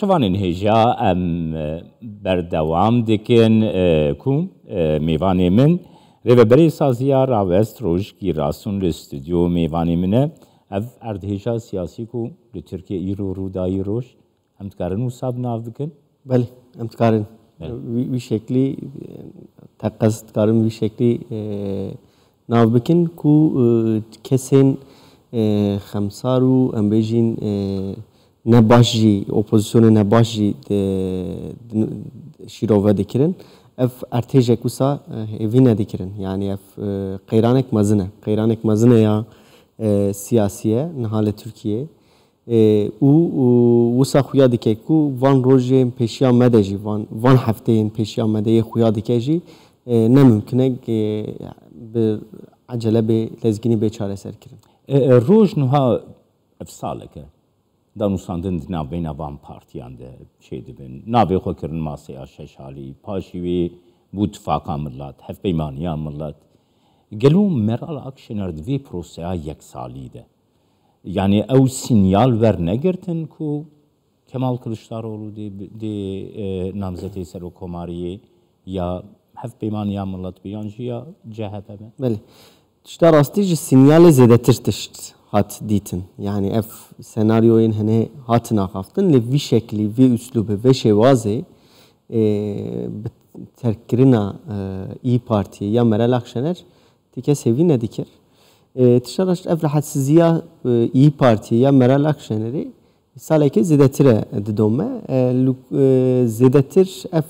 شوانین هجا بردوام دکن کو میوانی من ریوبری سازیا راوست روش کی راسون استودیو میوانی منه اف اردهجا سیاسی کو لترکیه ایرو رودایی روش هم تکارن وصاب ناف بکن؟ بله هم تکارن وی شکلی تقصد تکارن وی شکلی ناف بکن کو کسین خمسارو ام بیجین نباشی اپوزیسیون نباشی شیروه دکرن اف ارتجه کوسا وینه دکرن یعنی اف قیرانک مزنه یا سیاسیه نهال ترکیه او وسا خویا دکه کو وان روزه پیشیا مدهجی وان هفته این پیشیا مده خویا دکه جی نممکنه به عجله به لزگینی بیچاره سر کرن روز نها افساله که دانوساندن نابین وان پارتیان ده şey dibin nabe xo kirin masaya şeşali paşivi bu tfaka millet hef beymaniya millet gelu Meral Akşener dvi prosaya yeksali de yani ev sinyal ver ne girtin ku Kemal Kılıçdaroğlu de namzeti Sero Komariye ya hef beymaniya millet biyancı ya CHP mi? Beli. İşte rastlıca sinyali zedetirtişt hat ditin. Yani ev senaryoyun hani hatına kaftın le vi şekli, vi üslubu ve şevazi terkirina İYİ Partiye ya Meral Akşener tike sevine dikir. Tişaraş ev rahatsızlığa İYİ Partiye ya Meral Akşener'i saleke zedetire didome zedetir ev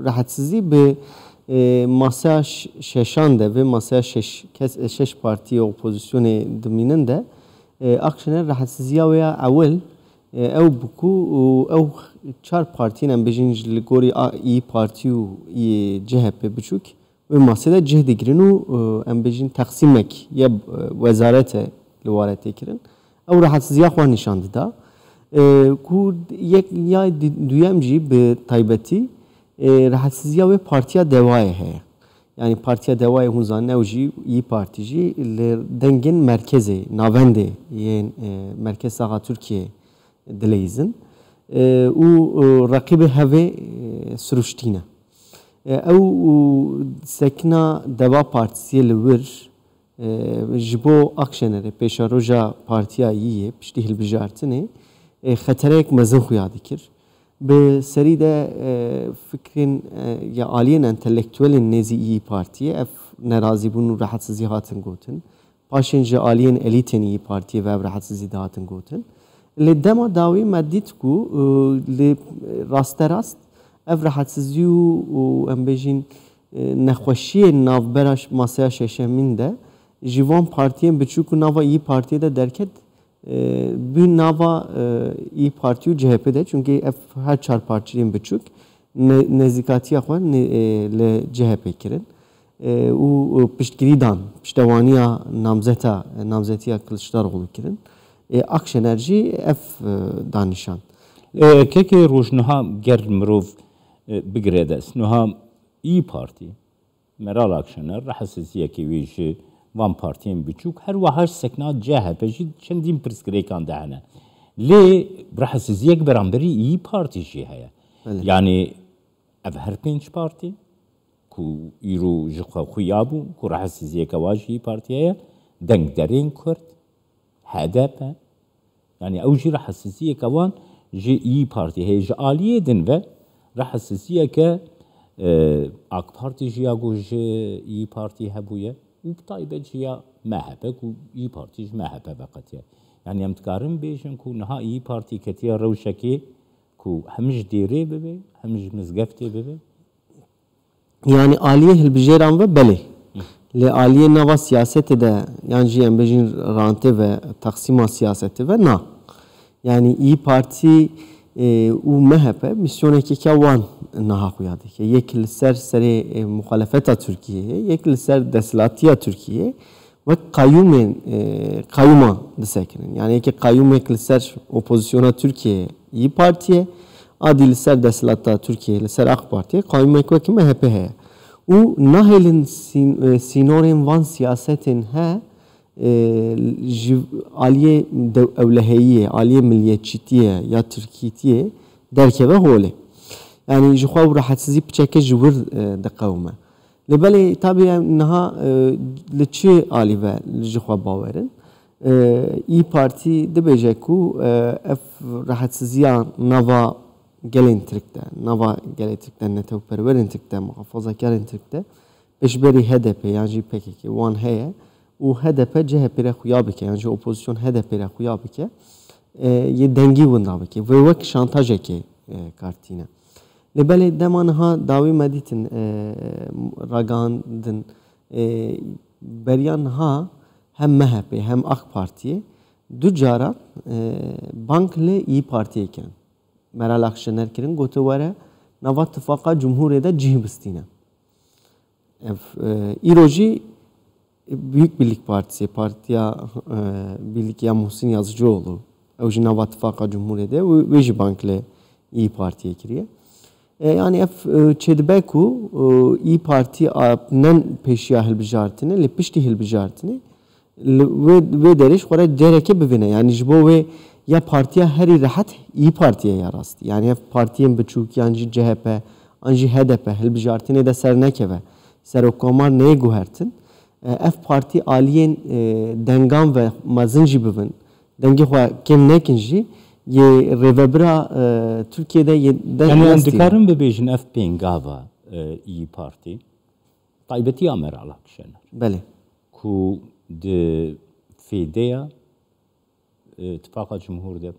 rahatsızlığı be masaya şeşande ve masaya şeş partiye opozisyonu diminin de Akşener rahatsızlığa veya evvel ev buku ev çar partinin bejinci gori İYİ Parti u CHP buçuk ve masada cehd girinu em bejin taksimek ya wezarete liwarete kirin ev rahatsızlığa xwan nişandı da ku yek ya duyamci be taybeti rahatsızlığa ve partiya devaya heye. Yani partiya devaya hunzan nevji İYİ Partici dengin merkezi navende yani merkez saha Türkiye dileyizin u rakibi have sürüştine. Ev sekna deva partisiye levir jibo Akşener'e peşaroja partiya İYİ pişti hilbijartine xeterek mezin xuya dikir. به سری ده فکرین یا عالیه انتلیکتوال نزی İYİ Partiye اف نرازی بون و راحتسازی هاتن گوتن پاشین جا عالیه الیتن İYİ Partiye و راحتسازی هاتن گوتن لدما داوی مدید کو راست اف راحتسازی و ام بجین نخوشی نافبرش ماسیا ششمین ده جوان partiye بچوک ناوا İYİ Partiye de derket bir nava İYİ Parti u CHP'de çünkü her çar partinin buçuk nezikatiya xwan le CHP kirin u piştgiridan piştevaniya namzetiya Kılıçdaroğlu kirin Akşenerji danişan keke rojnaha ger mirov bigredes noha İYİ Parti Meral Akşener rahatsıziyeki ve Van Parti'nin buçuk her vahar sekna CHP'ci çendim priskrekan dahne. Le rahatsızlık beramberi İYİ Parti'ci haya. Yani ev her pinç parti ku iru jikha xuyabu ku rahatsızlık avaş İYİ Parti'ye denk derin Kürt HDP yani evji rahatsızlık avan İYİ Parti heye aliye din ve rahatsızlık AK Parti'ci ya guj İYİ Parti hebuye وبطايبة مهبة كو إي بارتي مهبة بقتيا يعني هم تكارم بيشن كو نها إي بارتي كتير روشكي كو همج ديري ببي همج مزقفتي ببي يعني آلية البجيران وبلي لآلية نوا سياسة ده يعني جي ام بجين رانتي و تقسيم سياسة و نا يعني إي بارتي و مهبة ميسيونه كي كوان نها خوياده که یک لسر سر مخالفت ترکیه یک لسر دستلاتیا ترکیه و قیوما دسکنن یعنی که قیوم یک لسر اپوزیسیون ترکیه İYİ Partiye adi لسر دستلاتا ترکیه لسر AK Partiye قیوم یک وکی MHP هست و نهلن سینورین وان سیاستن ها عالیه اولهیه عالیه ملیتچیتیه یا ترکیتیه derkeve hole. Yani jixwa rahatsızlığı bıçakı jıvır de kavme. Lebeli tabii naha leçi ali ve jixwa bawerin. İyi Parti de bejeku ef rahatsızlığı nava gelin Türk'te, nava gelin Türk'te, neteperverin Türk'te, muhafazakarın Türk'te. Peşberi HDP yani PKK wan heye u HDP CHP re xuya bike yani opozisyon HDP re xuya bike ye dengi wenda bike ve vek şantaj ke kartine lebele deman ha davi meditin ragandın beriyan ha hem MHP hem AK Parti du cara bankle İyi Parti iken Meral Akşener kirin gotu were nava tifaka Cumhuriyet'e cihbistine İroji Büyük Birlik Partisi, Partiya Birlik ya Muhsin Yazıcıoğlu, Evji Nava Tifaka Cumhuriyet'e ve Veji Bank'le İyi Parti'ye giriyor. Yani çedbeku İyi Parti nen peşiya hilbijartine, le pişti hilbijartine ve deriş kore dereke bivine. Yani jibo ve ya partiya heri rahat İyi Parti'ye yarastı. Yani partiyen biçuk yani CHP, anji HDP hilbijartine de sernekeve. Serokomar neye guhertin? F Parti aliyen dengan ve mazinci bivin. Dengi xwa kem nekinji ye revebra Türkiye'de ye yani dikarın bebejin F pengava İyi Parti. Taybeti Meral Akşener. Bele. Ku de fedeya ittifaka Cumhuriyet'e.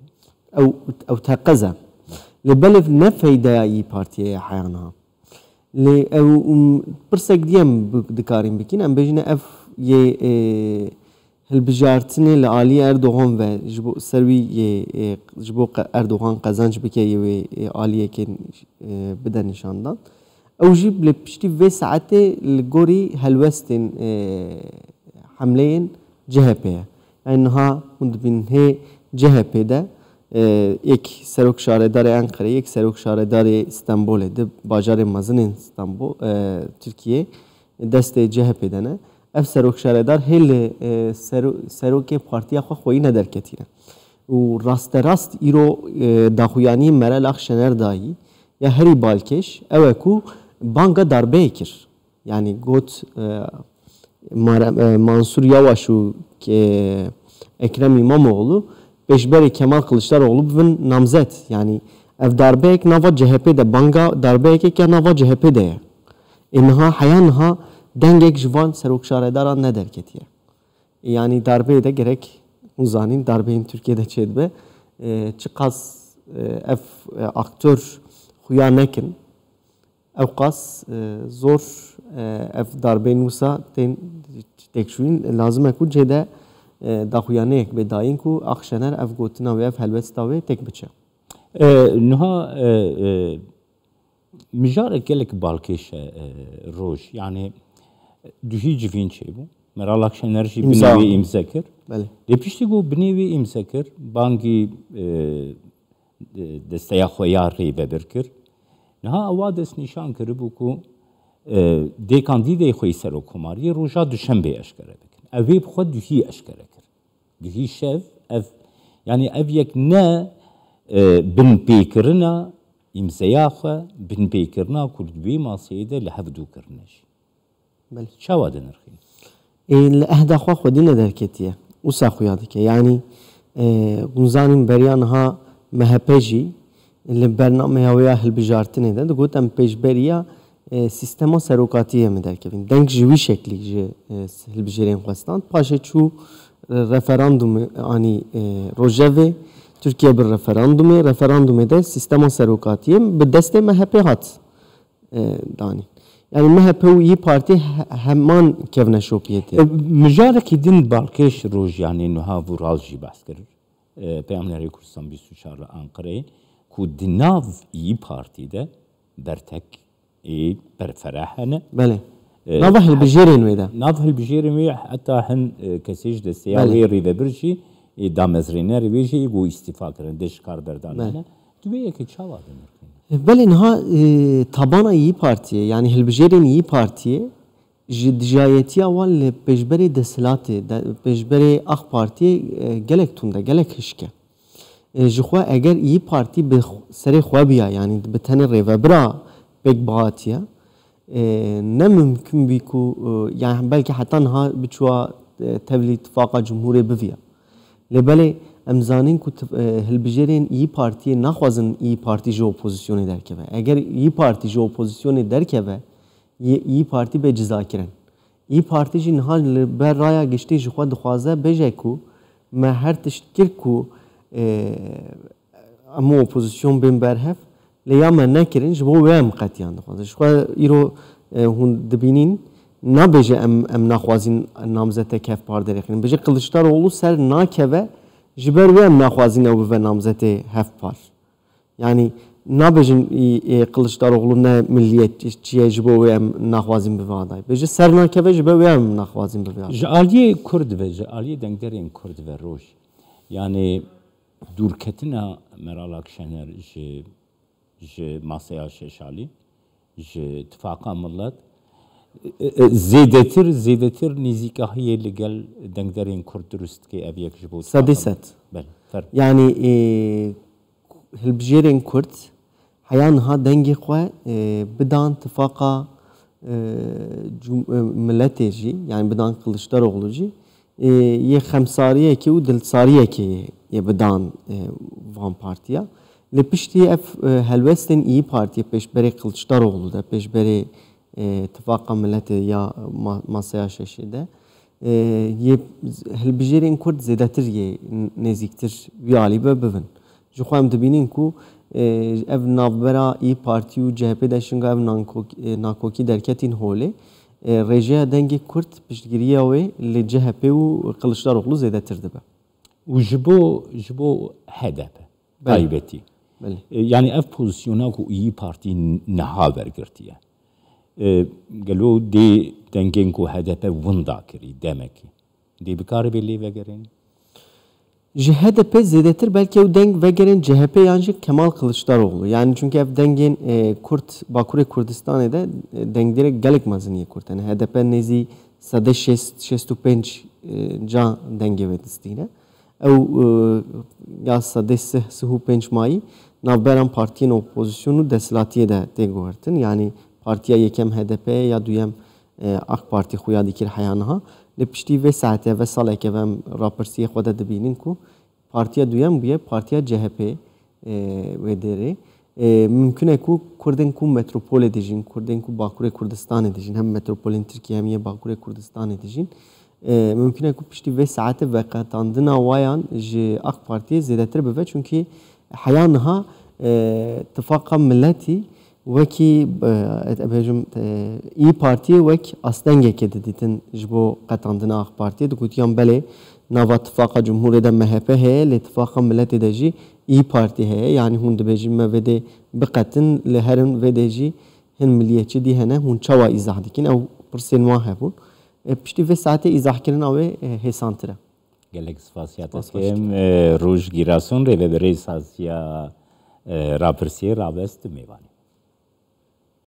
Ev taqaza. Lebele ne fedeya İyi Parti'ye hayana. Le ev persek diyem dikarim bikin em bejine ev ye hilbijartine le Ali Erdoğan ve jibo servi ye jibo Erdoğan kazanç bike ye ve Aliye ken beden nişandan ev jib le pişti ve saate le gori helwestin hamleyin CHP'ye yani ha und bin he CHP'de एक सरक şaredar Ankara, एक सरक şaredar İstanbul'de bacar mazın İstanbul, Türkiye deste CHP'den. Ev सरक şaredar hel सरक partiya xoyi ne derketine. U rast iro daxuyani Meral Akşener dahi ya heri balkeş eveku banka darbe ekir. Yani got Mansur Yavaş'u ki Ekrem İmamoğlu Peşberi Kemal Kılıçdaroğlu bugün namzet yani ev darbeyek nava CHP'de banga darbeyek ya nava CHP'de inha hayanha dengek jivan serokşaredaran ne derketiye yani darbeye de gerek uzanin darbeyin Türkiye'de çedbe çıkas ev aktör huya nekin ev kas zor ev darbeyin musa tekşuin lazım ekut cede داخویانه یک بداین کو اخشنر اف گوتنا و اف هلوستا و تک بچه. نها مجارة كلك بالكيش روج يعني دهي جفين شيء مرال اخشنر شيء بنوي امزكر. بله. لبيشتي جو بنوي امزكر بانجي دستيا خويار ري ببركر. نها اوادس نشان كربو كو دي كانديدي خوي سرو كماري روجا دوشنبه اشكره. Evib xwe duhî eşkere kir. Duhî şev ev yani ev yek ne bin pêkirina îmzeya xwe bin pêkirina ku di wê maseyê de li hev dû kirine jî. Çawa dinirxîn? Li ehda xwe xwedî ne derketiye. Wisa xuya dike. Yani gunzanên beriya niha MHP jî li bernameya wê ya hilbijartinê de digot em pêşberiya sistema serokatiye mi derkevin. Denk ji wî şeklî ji hilbijarên xwestan paşê çû referandumê anî rojevê Türkiye bir referandumê de sistema serokatiye bi destê MHP hat danî. Yani MHP û İyi Parti heman kevne şopiyetê. Mijarekî din balkêş rojyanê niha vural jî behs kir. Peyamberê Kurdistan 24 Ankara'yê ku di nav İyi Parti'de bertek برفرحنا بله نافه البجيرين ويدا نافه البجيرين ويا حتى هن كسيج دستياوي ريدا برشي دامزرينر ويجي يقو استفاق كرن دش كار بردانه تبيه كي çava بله نها tabana İyi Parti'ye yani Hilbijerin İyi Parti'ye jidjayeti aval pejberi desilati pejberi AK Parti'ye gelek tunda gelek hişke جخوا اگر ای پارتی به سر خوا بیا یعنی به تن ریوبرا بگ باتیا نه ممکن بیکو یعنی بلکه حتی نها بچوا تبلی اتفاق جمهوری بویا لبله امزانین کو هلبجرین ای پارتی نخوازن ای پارتی جو اپوزیسیونی درکه اگر ای پارتی جو اپوزیسیونی درکه ای پارتی به جزا کرن ای پارتی جی نها بر رایا گشتی جخوا دخوازه بجه کو ما هر تشکر کو اما اپوزیسیون بین برهف لیا ما نکرین جبو ویم قطیان دخوازه جخوا ایرو هون دبینین نبجه ام نخوازین نامزد کف پارده رخین بجه Kılıçdaroğlu سر ناکوه جبر ویم نخوازین او به نامزد هف پار yani nabejin Kılıçdaroğlu ne milliyetçiye jibo ve naxwazin bi vaday. Beje sernakeve jibo ve naxwazin bi vaday. Jaliye Kurd ve jaliye dengderên Kurd ve Roj. Yani durketina Meral Akşener ji masaya şeşali ji ittifaqa millet zêdetir nizîkahiye li gel dengderên Kurd durust ki ev yek jibo. Sadiset. Yani hilbijêrên Kurd Hayan ha dengi xwe bidan tifaka milletê jî yani bidan Kılıçdaroğlu jî yê xemsariyekê û dilsariyekê yê bidan van partiya li piştî ev helwestên İYİ Partiye pêşberê Kılıçdaroğlu de pêşberê tifaka milletê ya masaya şeşê de yê hilbijêrên Kurd zêdetir yê nêzîktir vî alî ve bibin ji xwe em dibînin ku ev navbera İYİ Parti û CHP de şinga ev nakokî derketin holê rêjeya dengê Kurd piştgiriya wê li CHP û Kılıçdaroğlu zêdetir dibe. û ji bo HDP taybetî. Yani ev pozisyona ku İYİ Parti niha wergirtiye. Gelo dê dengên ku HDP winda kirî demekî. Dê bikare bê lê vegerên? Ji HDP zêdetir belki ew deng vegerin CHP yan jî Kemal Kılıçdaroğlu. Yani çünkü ev dengên Kurd Bakurê Kurdistanê de dengderek gelek mezin yê Kurd. Yani HDP nêzî 65 ca dengê ve distîne. Ew ya 65 mayî navberan partiyên opozisyonu deshilatiyê de tê guhertin. Yani partiya yekem HDP ya duyem AK Parti xuya dikir heyaniha. Li piştî vê saetê ve saleke ve em rapirsiyê xwe de dibînin ku partiya duyem bûye partiya CHP wê derê mümkün e ku Kurdên ku metropolê dijîn Kurdên ku Bakurê Kurdistanê dijîn hem metropolên Tirkiye hem yê Bakurê Kurdistanê dijîn mümkün e ku piştî vê saetê veqetandina wayan ji AK Partiye zêdetir bibe çünkü heya niha tifaka milletî wekî bêjim İYİ Partiye wek astengekê didîtin ji bo qetandina AK Partiye dikutiyan belê nava tifaka Cumhurê de MHP heye lê tifaka milletê de jî İYİ Parti heye yani hûn dibêjin me vê dê biqetin li herin vê dê jî hin milliyetçî dî hene hûn çawa îzah dikin ew pirsên wan hebûn piştî vê saetê îzahkirina wê hêsantir e. Gelek spasiya te dikim Roj Gîrason rêveberê sasiya rapirsiyê rabest mêvanê.